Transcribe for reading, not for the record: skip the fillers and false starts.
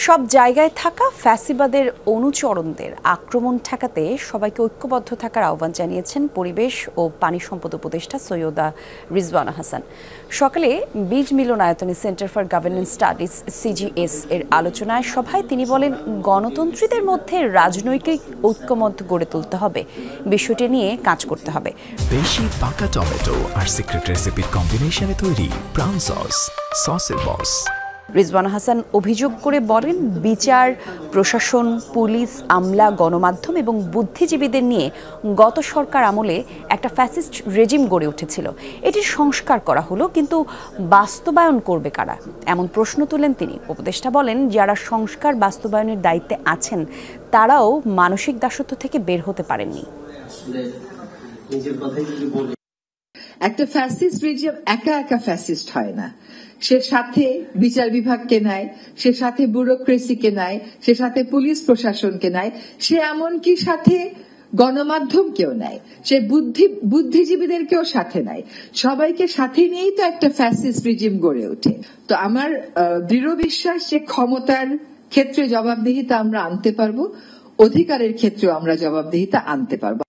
সব জায়গায় থাকা ফ্যাসিবাদের অনুচরণদের আক্রমণ ঠেকাতে সবাইকে ঐক্যবদ্ধ থাকার আহ্বান জানিয়েছেন পরিবেশ ও পানি সম্পদ উপদেষ্টা সৈয়দা রিজওয়ানা হাসান। সকালে বীজ মিলনায়তনে centre for governance studies CGS এর আলোচনায় সভায় তিনি বলেন, গণতন্ত্রীদের মধ্যে রাজনৈতিক ঐক্যমত্য গড়ে তুলতে হবে, বিষয়টি নিয়ে কাজ করতে হবে। বেশি পাকা টমেটো আর সিক্রেট রেসিপির কম্বিনেশনে তৈরি ব্রাউন সস, সসের বস। রিজওয়ানা হাসান অভিযোগ করে বলেন, বিচার, প্রশাসন, পুলিশ, আমলা, গণমাধ্যম এবং বুদ্ধিজীবীদের নিয়ে গত সরকার আমলে একটা ফ্যাসিস্ট রেজিম গড়ে উঠেছিল। এটির সংস্কার করা হলো, কিন্তু বাস্তবায়ন করবে কারা? এমন প্রশ্ন তুলেন তিনি। উপদেষ্টা বলেন, যারা সংস্কার বাস্তবায়নের দায়িত্বে আছেন তারাও মানসিক দাসত্ব থেকে বের হতে পারেননি। একটা ফ্যাসিস্ট রেজিম একা একা ফ্যাসিস্ট হয় না, সে সাথে বিচার বিভাগকে নেয়, সে সাথে ব্যুরোক্রেসিকে নেয়, সে সাথে পুলিশ প্রশাসনকে নেয়, সে এমনকি সাথে গণমাধ্যমকেও নেয়, সে বুদ্ধিজীবীদেরকেও সাথে নেয়। সবাইকে সাথে নিয়েই তো একটা ফ্যাসিস্ট রেজিম গড়ে ওঠে। তো আমার দৃঢ় বিশ্বাস যে ক্ষমতার ক্ষেত্রে জবাবদিহিতা আমরা আনতে পারবো, অধিকারের ক্ষেত্রেও আমরা জবাবদিহিতা আনতে পারবো।